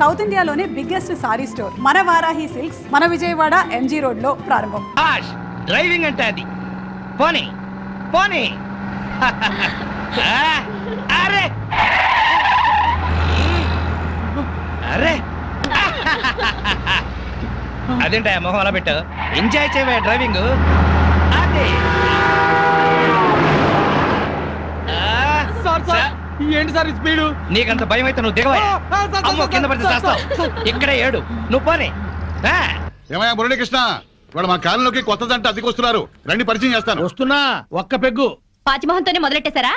South ఇండియాలోనే biggest sorry store మన Varahi silks మన విజయవాడ ఎంజీ రోడ్ లో ప్రారంభం. డ్రైవింగ్ అంటే అది పోనీ పోనీ అరే అరే అదేంటా మొహం అలా పెట్టావు? ఎంజాయ్ చేయవే డ్రైవింగ్. అదే ఏంటి సార్ స్పీడ్? నీకంత భయం అయితే నువ్వు దిగవా? అమ్మో కింద పడితే చేస్తావు. ఇక్కడే ఏడు, నువ్వు పోనీ. ఏమయ్యా మురళీకృష్ణ, వాడు మా కాలంలోకి కొత్త జంట అద్దెకి వస్తున్నారు, రండి పరిచయం చేస్తాను. వస్తున్నా, ఒక్క పెగ్గు. పాచిమోహంతోనే మొదలెట్టేశారా?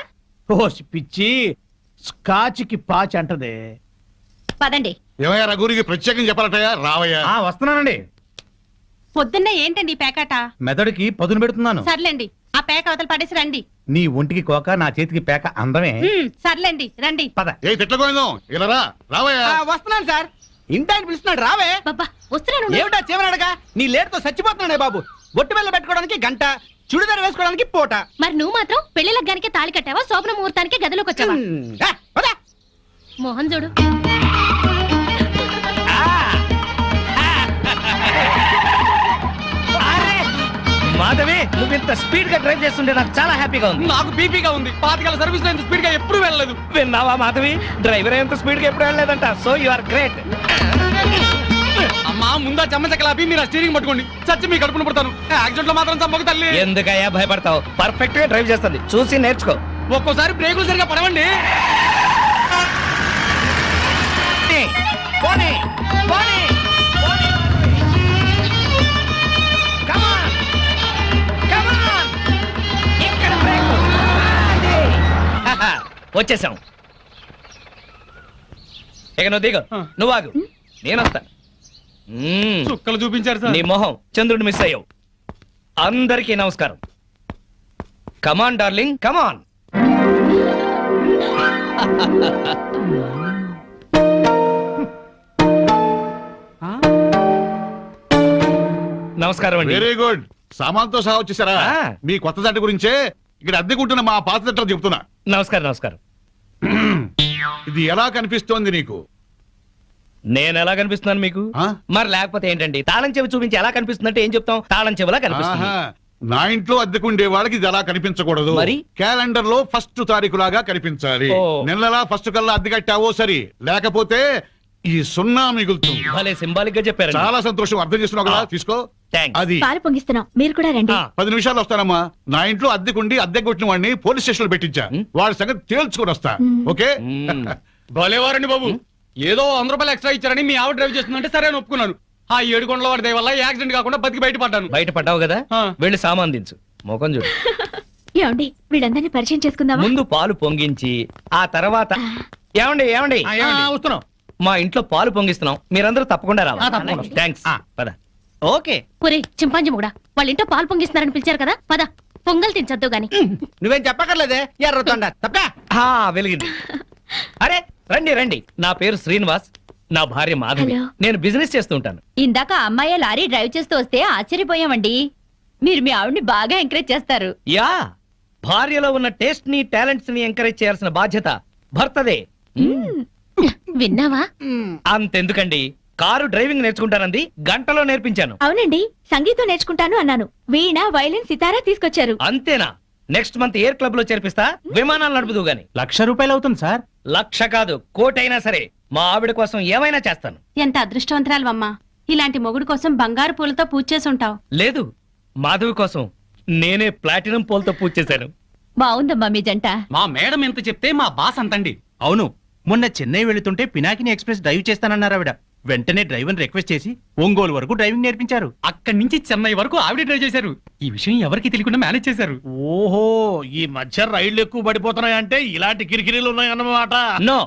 ఓ పిచ్చి, స్కాచ్ కి పాచి అంటదే. పదండి. ఏమయ్యా రఘురికి ప్రత్యేకం చెప్పాలటయ్యా, రావయ్యా. వస్తున్నానండి. పొద్దున్నే ఏంటండి ఈ పేకాట? మెదడుకి పదును పెడుతున్నాను. సర్లేండి, ఆ పేక అవతల పడేసి రండి. నీ ఒంటికి కోక, నా చేతికి పేక అందమే. సర్లేండి రండి. పద. ఏ తిట్లకోయిందాం, ఇలా రా, రావయ్యా. వస్తున్నాను సార్. ఇంటాయన పిలుస్తున్నాడు, రావే. బాబా వస్తున్నాను. ఏమిటా చివరడగా? నీ లేటుతో చచ్చిపోతున్నాడే బాబు. ఒట్టు బెల్ల పెట్టుకోవడానికి గంట, చుడిదారు వేసుకోవడానికి పూట. మరి నువ్వు మాత్రం పెళ్లి లగ్గానికి తాళి కట్టావా, శోభన ముహూర్తానికి గదిలోకి వచ్చావా? మోహన్ చూడు. మాధవి, నువ్వు ఇంత స్పీడ్ గా డ్రైవ్ చేస్తుంటే నాకు చాలా హ్యాపీగా ఉంది. నాకు బీపీగా ఉంది. 5 సర్వీస్ లో ఇంత స్పీడ్ గా ఎప్పుడు వెళ్ళలేదు. విన్నావా మాధవి, డ్రైవర్ ఎంత స్పీడ్ గా ఎప్పుడు వెళ్ళలేదంట. So you are great. అమ్మా ముందా చెమ్మచక్కలాపి మీరు స్టీరింగ్ పట్టుకోండి. చచ్చి మీ కడుపును పుడతాను. యాక్సిడెంట్ లో మాత్రం చంపక తల్లి. ఎందుకయ్యా భయపడతావు? పర్ఫెక్ట్ గా డ్రైవ్ చేస్తుంది, చూసి నేర్చుకో. ఒక్కోసారి బ్రేకులు సరిగా పడవండి. పోనీ, పోనీ, పోనీ. Come on, come on. ఇక్కడ బ్రేకు. వచ్చేసాం. ఇక నువ్వు దిగు, నువ్వు ఆగు, నేను వస్తా. చుక్కలు చూపించారు సార్. నీ మొహం చంద్రుడు మిస్ అయ్యావు. అందరికీ నమస్కారం. కమాన్ డార్లింగ్, కమాన్. నమస్కారం అండి. Very good. సామాన్తో సహా వచ్చేసారా? మీ కొత్త జంట గురించే ఇక్కడ అద్దెకుంటున్న మా పాత జంటలు చెప్తున్నా. నమస్కారం. నమస్కారం. ఇది ఎలా కనిపిస్తోంది నీకు? నేను ఎలా కనిపిస్తున్నాను మీకు? మరి లేకపోతే ఏంటండి, తాళం చెవి చూపించి ఎలా కనిపిస్తుందంటే ఏం చెప్తాం? తాళం చెవిలా కనిపిస్తుంది. నా ఇంట్లో అద్దెకుండే వాళ్ళకి ఇది ఎలా కనిపించకూడదు. మరి క్యాలెండర్ లో 1st తారీఖు లాగా కనిపించాలి. నెలలా 1st కల్లా అద్దె కట్టావో సరి, లేకపోతే ఈ 0 మిగులుతుంది. భలే సింబాలిక్ గా చెప్పారు. చాలా సంతోషం, అర్థం చేస్తున్నావు కదా, తీసుకో. అది పాలు పొంగిస్తున్నాం, మీరు కూడా రండి. 10 నిమిషాలు వస్తానమ్మా. నా ఇంట్లో అద్దెకుండి అద్దె కొట్టిన వాడిని పోలీస్ స్టేషన్ లో పెట్టించా. వాడి సంగతి తేల్చుకొని వస్తా. ఓకే? భలేవారండి బాబు. ఏదో 100 రూపాయలు ఎక్స్ట్రా ఇచ్చారని మీ ఆవిడ డ్రైవ్ చేస్తుందంటే సరే అని ఒప్పుకున్నాను. ఆ 7 కొండల వాడి దయ వల్ల యాక్సిడెంట్ కాకుండా బతికి బయటపడ్డాను. బయటపడ్డావు కదా, వెళ్ళి సామాన్ దించు. మోకం చూడు. ఏమండి, వీళ్ళందరినీ పరిచయం చేసుకుందామా? ముందు పాలు పొంగించి ఆ తర్వాత ఏమండి ఏమండి వస్తున్నాం. మా ఇంట్లో పాలు పొంగిస్తున్నాం, మీరందరూ తప్పకుండా రావాలి. థ్యాంక్స్. పద. ఓకే. ఒరే చింపాంజీ కూడా వాళ్ళ ఇంట్లో పాలు పొంగిస్తున్నారని పిలిచారు కదా, పద పొంగల్ తినచద్దు గాని. నువ్వేం చెప్పక్కర్లేదే, ఎర్రతొండ తప్ప. వెలిగింది. అరే రండి రండి, నా పేరు శ్రీనివాస్, నా భార్య మాధవి. హలో. నేను బిజినెస్ చేస్తూ ఉంటాను. ఇందాక అమ్మాయి లారీ డ్రైవ్ చేస్తూ వస్తే ఆశ్చర్యపోయామండి. మీరు మీ ఆవిడ్ని బాగా ఎంకరేజ్ చేస్తారు. యా, భార్యలో ఉన్న టేస్ట్ ని టాలెంట్స్ ని ఎంకరేజ్ చేయాల్సిన బాధ్యత భర్తదే. విన్నావా? అంతెందుకండి, కారు డ్రైవింగ్ నేర్చుకుంటానంది, గంటలో నేర్పించాను. అవునండి, సంగీతం నేర్చుకుంటాను అన్నాను. వీణ, వైలిన్, సితారా తీసుకొచ్చారు. అంతేనా? నెక్స్ట్ మంత్ ఎయిర్ క్లబ్ లో చేర్పిస్తా, విమానాలు నడుపుదు గాని. 1,00,000 రూపాయలు అవుతుంది సార్. 1,00,000 కాదు, 1,00,000 అయినా సరే మా ఆవిడ కోసం ఏమైనా చేస్తాను. ఎంత అదృష్టవంతరాలమ్మా, ఇలాంటి మొగుడు కోసం బంగారు పూలతో పూజ చేసి ఉంటావు. లేదు, మాధవి కోసం నేనే ప్లాటినం పూలతో పూజ చేశాను. బాగుందమ్మా మీ జంట. మా మేడం ఎంత చెప్తే మా బాస్ అంతండి. అవును, మొన్న చెన్నై వెళుతుంటే పినాకిని ఎక్స్ప్రెస్ డ్రైవ్ చేస్తానన్నారు ఆవిడ. వెంటనే డ్రైవర్ రిక్వెస్ట్ చేసి ఒంగోలు వరకు డ్రైవింగ్ నేర్పించారు. అక్కడి నుంచి చెన్నై వరకు ఆవిడ డ్రైవ్ చేశారు. ఈ విషయం ఎవరికి తెలియకుండా మేనేజ్ చేశారు. ఓహో, ఈ మధ్య రైళ్లు ఎక్కువ పడిపోతున్నాయంటే ఇలాంటి కిరికిరీలు ఉన్నాయన్నమాట. నో,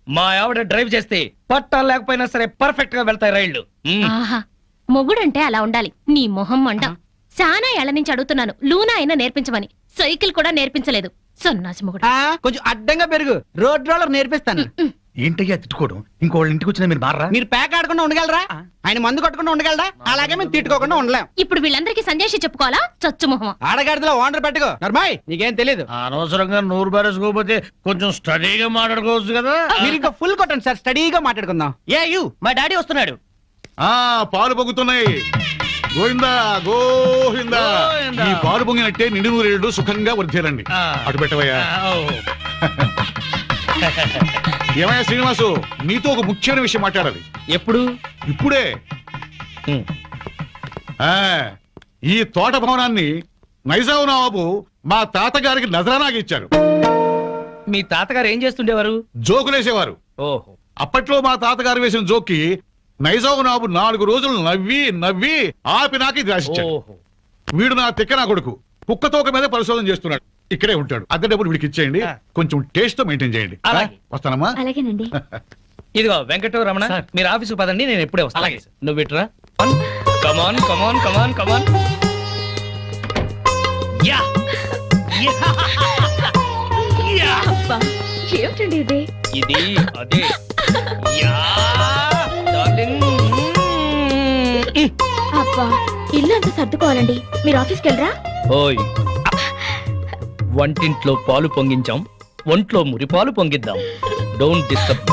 మా ఆవిడ డ్రైవ్ చేస్తే పట్టాలు లేకపోయినా సరే పర్ఫెక్ట్ గా వెళ్తాయి రైళ్లు. ఆహా, మొగుడంటే అలా ఉండాలి. నీ మొహం మండ. చాలా ఏళ్ల నుంచి అడుగుతున్నాను, లూనా అయినా నేర్పించమని. సైకిల్ కూడా నేర్పించలేదు, సన్నాసి మొగుడు. కొంచెం అడ్డంగా పెరుగు, రోడ్ రోలర్ నేర్పిస్తాను. ఏంటయ్యా తిట్టుకోవడం? ఇంకోళ్ళ ఇంటికి వచ్చినా మీరు మారా? మీరు ప్యాక్ ఆడకుండా ఉండగలరా? ఆయన మందు కొట్టకుండా ఉండగలరా? అలాగే మేము తిట్టుకోకుండా ఉండలేం. ఇప్పుడు వీళ్ళందరికీ సందేశం చెప్పుకోవాలా? చచ్చు మొహం. ఆడగాడిలో ఓనర్ పెట్టుకో నర్మాయ్, నీకేం తెలీదు. అనవసరంగా నోరు బారేసుకోకపోతే కొంచెం స్టడీగా మాట్లాడుకోవచ్చు కదా. మీరు ఇంకా ఫుల్ కొట్టండి సార్, స్టడీగా మాట్లాడుకుందాం. ఏ యు మా డాడీ వస్తున్నాడు. పాలు పొంగుతున్నాయి. గోవిందా గోవిందా. గోవిందా. ఈ పాలు పొంగినట్టే నిండు నూరేళ్లు సుఖంగా వర్ధేలండి. అటు పెట్టవయ్యా. ఏమయ్యా శ్రీనివాసు, నీతో ఒక ముఖ్యమైన విషయం మాట్లాడాలి. ఎప్పుడు? ఇప్పుడే. ఈ తోట భవనాన్ని నైజాం నవాబు మా తాతగారికి నజరానాకి ఇచ్చారు. మీ తాతగారు ఏం చేస్తుండేవారు? జోకులేసేవారు. ఓహో. అప్పట్లో మా తాతగారు వేసిన జోక్కి నైజాం నవాబు 4 రోజులు నవ్వి నవ్వి ఆపి నాకు ఇది రాసిచ్చాడు. ఓహో. వీడు నా తిక్క నా కొడుకు కుక్కతోక మీద పరిశోధన చేస్తున్నాడు. ఇక్కడే ఉంటాడు. అద్దె డబ్బులు వీడికి ఇచ్చేయండి. కొంచెం టేస్ట్ తో మెయింటైన్ చేయండి. అలాగే. వస్తానమ్మా. అలాగేనండి. ఇదిగో వెంకట రమణ, మీరు ఆఫీసు పదండి, నేను ఎప్పుడే వస్తాను. అలాగే. నువ్వు ఇట్రా. Come on come on come on come on. Yeah yeah. ఏమిటండి ఇది? ఇది అదే. Yeah darling. అబ్బా, ఇల్లు అంతా సర్దుకోవాలండి. మీరు ఆఫీస్కి వెళ్ళరా? ఓయ్, వంటింట్లో పాలు పొంగించాం, ఒంట్లో మురిపాలు పొంగిద్దాం. Don't disturb.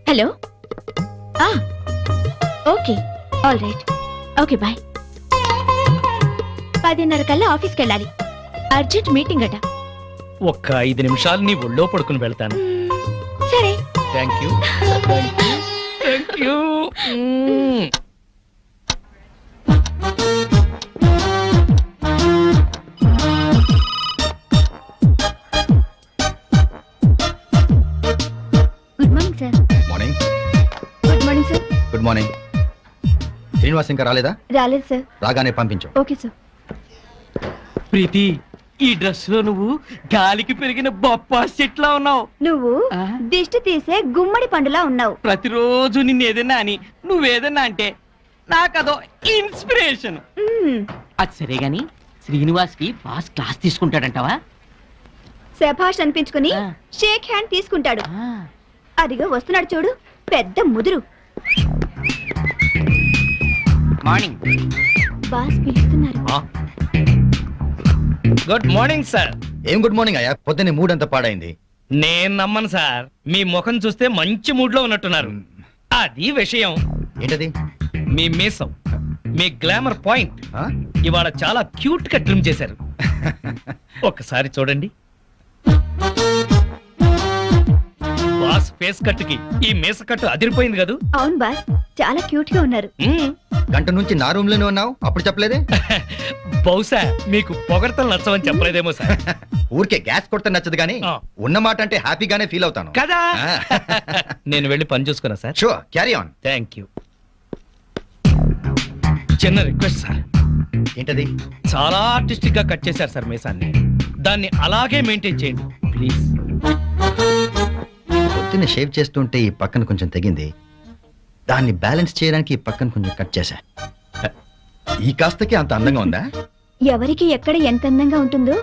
Hello. Okay, all right. Okay, bye. 10:30 కల్లా ఆఫీస్కి వెళ్ళాలి. అర్జెంట్ మీటింగ్ అట. ఒక్క 5 నిమిషాలు నీ ఒళ్ళో పడుకుని వెళ్తాను. సరే. Thank you thank you. Good morning sir. Morning. Good morning sir. Good morning. Srinivas ఇంకా రాలేదా? రాలేదు సార్. రాగానే పంపించు. Okay sir. ప్రీతి, ఈ డ్రెస్ లో నువ్వు గాలికి పెరిగిన బొప్పాస్ చెట్లా ఉన్నావు. నువ్వు దిష్టి తీసే గుమ్మడి పండులా ఉన్నావు. ప్రతిరోజు నిన్ను ఏదన్నా అని నువ్వేదన్నా అంటే నాకదో ఇన్స్పిరేషన్. అది సరే గాని శ్రీనివాస్ కి బాస్ క్లాస్ తీసుకుంటాడంటావా? శభాష్ అనిపించుకుని షేక్ హ్యాండ్ తీసుకుంటాడు. అదిగో వస్తున్నాడు చూడు, పెద్ద ముదురు. మార్నింగ్. బాస్ పిలుస్తున్నారు. Good morning sir. ఏం గుడ్ మార్నింగ్ అయ్యా, పొద్దున్నే మూడ్ అంతా పాడైంది. నేను నమ్మను సార్, మీ ముఖం చూస్తే మంచి మూడ్ లో ఉన్నట్టున్నారు. అది విషయం. ఏంటది? మీ మీసం, మీ గ్లామర్ పాయింట్ ఆ? ఇవాళ చాలా క్యూట్ గా ట్రిమ్ చేశారు. ఒక్కసారి చూడండి. బాస్ ఫేస్ కట్ కి ఈ మీస కట్టు అదిరిపోయింది కదూ. అవును బాస్, చాలా క్యూట్ గా ఉన్నారు. గంట నుంచి నా రూమ్ లోనే ఉన్నావు, అప్పుడు చెప్పలేదే? బహుశా మీకు పొగడతలు నచ్చవని చెప్పలేదేమో సార్. ఊరికే గ్యాస్ కొడితే నచ్చదు కానీ ఆ. ఉన్న మాట అంటే హ్యాపీగానే ఫీల్ అవుతాను కదా. ఆ. నేను వెళ్ళి పని చూసుకున్నా sir. Sure, carry on. Thank you. చిన్న రిక్వెస్ట్ సార్. ఏంటది? చాలా ఆర్టిస్టిక్ గా కట్ చేశారు సార్ మీసాన్ని. దాన్ని అలాగే మెయింటైన్ చేయండి ప్లీజ్. పొద్దున్నే షేవ్ చేస్తుంటే ఈ పక్కన కొంచెం తెగింది, దాన్ని బ్యాలెన్స్ చేయడానికి ఈ పక్కన కొంచెం కట్ చేశా. ఈ కాస్తకి అంత అందంగా ఉందా? ఎవరికి ఎక్కడ ఎంత అందంగా ఉంటుందో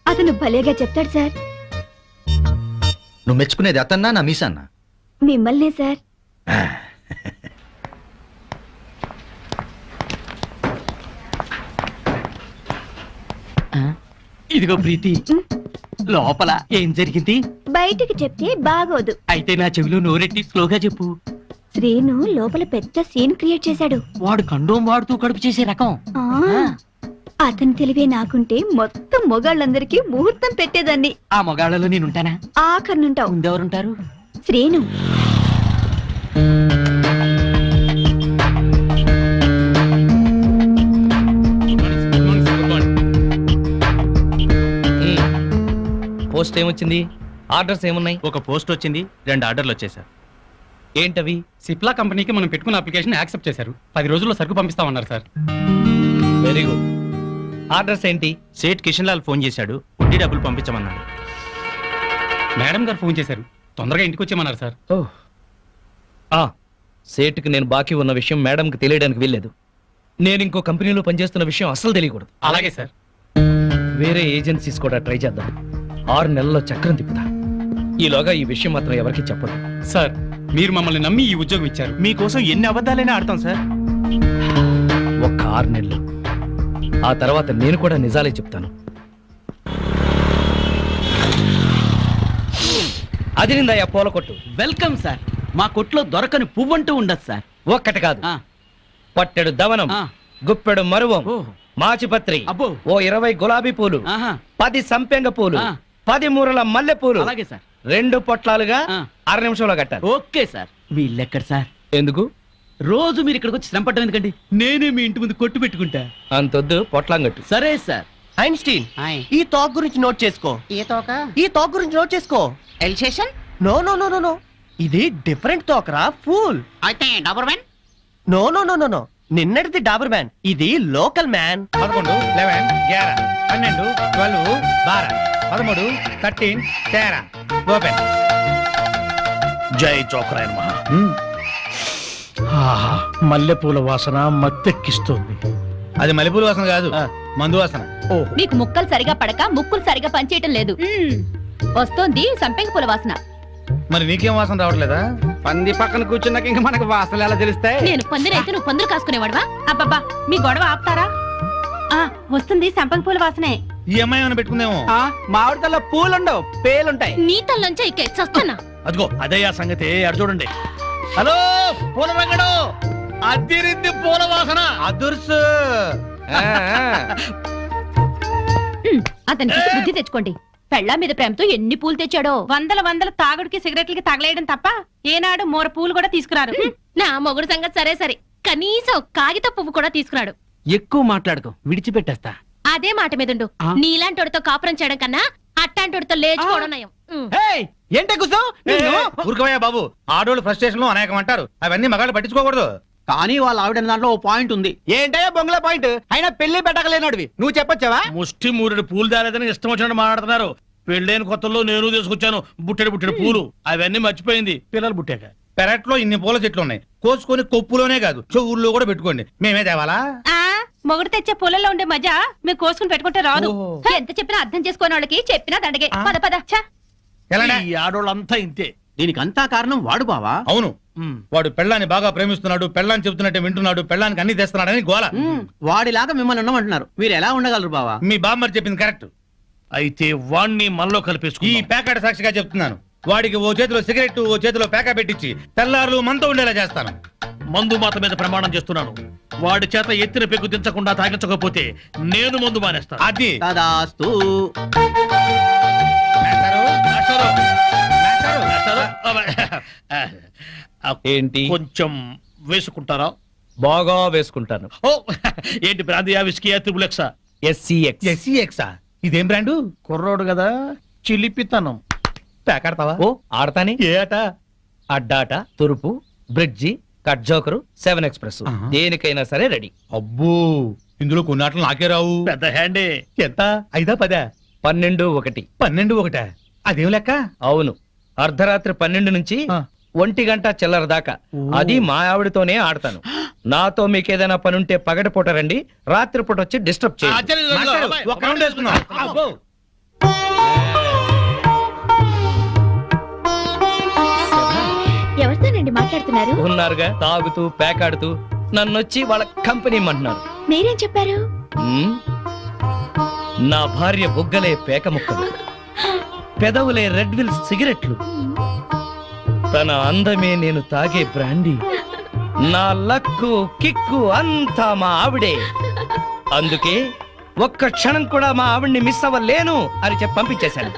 అతను భలేగా చెప్తాడు సార్. నువ్వు మెచ్చుకునేది అతన్నా నా మీసాన్నా? మిమ్మల్నే సార్. ఇదిగో ప్రీతి, లోపల ఏం జరిగింది బయటికి చెప్తే బాగోదు. అయితే నా చెవిలో నోరెట్టి స్లోగా చెప్పు. శ్రీను లోపల పెద్ద సీన్ క్రియేట్ చేశాడు. వాడు కండోం వాడుతూ కడుపు చేసే రకం. అతని తెలివే నాకుంటే మొత్తం మొగాళ్ళందరికీ ముహూర్తం పెట్టేదాన్ని. ఆ మొగాళ్ళలో నేనుంటానా? ఆఖరినుంటావు. ముందెవరుంటారు? శ్రీను. పోస్ట్ ఏమొచ్చింది? ఆర్డర్స్ ఏమున్నాయి? ఒక పోస్ట్ వచ్చింది, 2 ఆర్డర్లు వచ్చేసారు. ఏంటవి? సిప్లా కంపెనీకి మనం పెట్టుకున్న అప్లికేషన్ యాక్సెప్ట్ చేశారు. 10 రోజుల్లో సరుకు పంపిస్తామన్నారు సార్. Very good. ఆర్డర్స్ ఏంటి? సేట్ కిషన్ లాల్ ఫోన్ చేశాడు, వడ్డీ డబ్బులు పంపించమన్నాడు. మేడం గారు ఫోన్ చేశారు, తొందరగా ఇంటికి వచ్చేయమన్నారు సార్. సేటుకి నేను బాకీ ఉన్న విషయం మేడంకి తెలియడానికి వీల్లేదు. నేను ఇంకో కంపెనీలో పనిచేస్తున్న విషయం అస్సలు తెలియకూడదు. అలాగే సార్. వేరే ఏజెన్సీస్ కూడా ట్రై చేద్దాం. 6 నెలల్లో చక్రం తిప్పుతా. ఈలోగా ఈ విషయం మాత్రం ఎవరికి చెప్పదు. సార్ మీరు మమ్మల్ని నమ్మి ఈ ఉద్యోగం ఇచ్చారు, మీకోసం ఎన్ని అబద్ధాలైనా ఆడతాం సార్. ఒక్క 6 నెలలు, ఆ తర్వాత నేను కూడా నిజాలే చెప్తాను. అది నిందయ్యా పూల కొట్టు. Welcome sir. మా కొట్లో దొరకని పువ్వంటూ ఉండదు సార్. ఒక్కటి కాదు, ఆ, పట్టెడు దవనం, ఆ. గుప్పెడు మరువం, ఓ. మాచిపత్రి, అబ్బో. ఓ 20 గులాబీ పూలు, ఆహా. 10 సంపెంగ పూలు, ఆ. 10 మూరల మల్లె పూలు, అలాగే సార్. 2 పొట్లాలుగా ఆ. 6 నిమిషంలో కట్టాలి. Okay sir. వీళ్ళెక్కడ సార్? ఎందుకు? రోజు మీరు ఇక్కడికి వచ్చి శ్రమ పడడం ఎందుకండి? నేనే మీ ఇంటి ముందు కొట్టు పెట్టుకుంటా. అంతొద్దు, పొట్లాంగట్టు. సరే సార్. ఐన్స్టీన్, హాయ్. ఈ టాక్ గురించి నోట్ చేసుకో. ఈ టాక్ గురించి నోట్ చేసుకో. Alsatian no no no no no, ఇది డిఫరెంట్ టాక్ రా, ఫూల్. అయితే Doberman. No no no no no, నిన్నటిది డాబర్ మ్యాన్, ఇది లోకల్ మ్యాన్. 11, 11, 11, 12, 12, 12, 13, 13, 13. ఓపెన్. జై చోకరాయన మహా. మల్లెపూల వాసన మత్తెక్కిస్తోంది. అది మల్లెపూల వాసన కాదు, మందు వాసన. మీకు ముక్కలు సరిగా పడక ముక్కులు సరిగా పనిచేయటం లేదు. వస్తోంది సంపెంగ పూల వాసన. మరి నీకేం వాసన రావట్లేదా? పంది పక్కన కూర్చున్నాక ఇంకా మనకు వాసనలు ఎలా తెలుస్తాయి? నేను పందిరైతే నువ్వు పందులు కాసుకునేవాడవా? అబ్బబ్బా మీ గొడవ ఆపుతారా? ఆ వస్తుంది సంపంగి పూల వాసనే. ఈ అమ్మాయి ఏమైనా పెట్టుకుందేమో. మామిడికల్లో పూలుండవు, పేలుంటాయి. నీ తల్లంచా ఇక్క చస్తానా? అదిగో అదయ్యా సంగతి, అడు చూడండి. హలో పూల రంగడు, అద్దిరింది పూల వాసన. అదుర్సు. అతనికి బుద్ధి తెచ్చుకోండి. పెళ్ళా మీద ప్రేమతో ఎన్ని పూలు తెచ్చాడో. వందల తాగుడికి సిగరెట్లకి తగలేయడం తప్ప ఏనాడు మోర పూలు కూడా తీసుకురారు. నా మొగుడు సంగతి సరే సరే, కనీసం కాగిత పువ్వు కూడా తీసుకురాడు. ఎక్కువ మాట్లాడుకో, విడిచిపెట్టేస్తా. అదే మాట మీదుండు. నీలాంటోడితో కాపురం చేయడం కన్నా అట్టాంటోడితో లేచుకోవడం నయం. ఏంటే కూర్చో. ఊరుకోవయ్యా బాబు, ఆడోళ్ళు ఫ్రస్ట్రేషన్ లో అనేకం అంటారు, అవన్నీ మగాళ్ళు పట్టించుకోకూడదు. కానీ వాళ్ళ ఆవిడ దాంట్లో ఓ పాయింట్ ఉంది. ఏంటయ్యా బొంగుల పాయింట్? అయినా పెళ్లి పెట్టకలేనోడివి నువ్వు చెప్పొచ్చావా? ముష్టి మూరెడు పూలు దాలేదని ఇష్టం వచ్చినట్టు మాట్లాడుతున్నారు. పెళ్ళైన కొత్తలో నేను తీసుకొచ్చాను బుట్టెడు పూలు, అవన్నీ మర్చిపోయింది పిల్లలు పుట్టాక. పెరట్లో ఇన్ని పూల చెట్లు ఉన్నాయి, కోసుకొని కొప్పులోనే కాదు చెవుల్లో కూడా పెట్టుకోండి. మేమే తేవాలా? ఆ మొగుడు తెచ్చే పూలలో ఉండే మజా మీరు కోసుకుని పెట్టుకుంటే రాదు. ఎంత చెప్పినా అర్థం చేసుకోని వాళ్ళకి చెప్పినా దండగే. పద పద. ఎలాంటి? ఈ ఆడోళ్ళంతా ఇంతే. దీనికి అంతా కారణం వాడు బావా. అవును, వాడు పెళ్ళాన్ని బాగా ప్రేమిస్తున్నాడు, పెళ్ళాన్ని చెబుతున్నట్టే వింటున్నాడు, పెళ్ళానికి అన్ని తెస్తున్నాడని గోల. వాడిలాగా మిమ్మల్ని ఉండమంటున్నారు, మీరు ఎలా ఉండగలరు బావా? మీ బామ్మర్ చెప్పింది కరెక్ట్. అయితే వాణ్ణి మనలో ఈ కలిపేసుకు. ప్యాకెట్ సాక్షిగా చెప్తున్నాను, వాడికి ఓ చేతిలో సిగరెట్ ఓ చేతిలో ప్యాకా పెట్టించి తెల్లారులు మనతో ఉండేలా చేస్తాను. మందు మాత మీద ప్రమాణం చేస్తున్నాను. వాడి చేత ఎత్తిన పెగ్గు దించకుండా తాగించకపోతే నేను మందు మానేస్తాను. అది తదాస్తు. ఏంటి? కొంచెం వేసుకుంటారా? బాగా వేసుకుంటాను. ఓ ఏంటి బ్రాందియా, విస్కీయా, త్రిబులెక్సా? SCX. ఎస్సీఎక్సా? ఇదేం బ్రాండు? కుర్రోడు కదా, చిలిపితనం. ప్యాకెడతావా? ఓ ఆడతాని. ఏ ఆట? అడ్డాట, తురుపు, బ్రిడ్జి, కట్ జోకరు, 7 ఎక్స్ప్రెస్, దేనికైనా సరే రెడీ. అబ్బో, ఇందులో కొన్ని ఆటలు నాకే రావు. పెద్ద హ్యాండే. ఎంత? 5 10? 12 1. 12 1? అదేం లెక్క? అవును, అర్ధరాత్రి 12 నుంచి 1 గంట చిల్లర దాకా. అది మా ఆవిడతోనే ఆడతాను. నాతో మీకేదైనా పని ఉంటే పగటిపూట రండి, రాత్రిపూట వచ్చి డిస్టర్బ్ చేయండి. మాస్టారు, ఒక రౌండ్ వేసుకుందాం. అబ్బో. ఎవరితోనండి మాట్లాడుతున్నారు? ఉన్నారుగా, తాగుతూ పేకాడుతూ నన్నొచ్చి వాళ్ళ కంపెనీ ఇమ్మంటున్నారు. మీరేం చెప్పారు? నా భార్య బుగ్గలే పేక ముక్కలు, పెదవులే రెడ్ విల్ సిగరెట్లు, తన అందమే నేను తాగే బ్రాండీ, నా లక్కు కిక్కు అంతా మా ఆవిడే. అందుకే ఒక్క క్షణం కూడా మా ఆవిడ్ని మిస్ అవ్వలేను అని చెప్పి పంపించేశాను.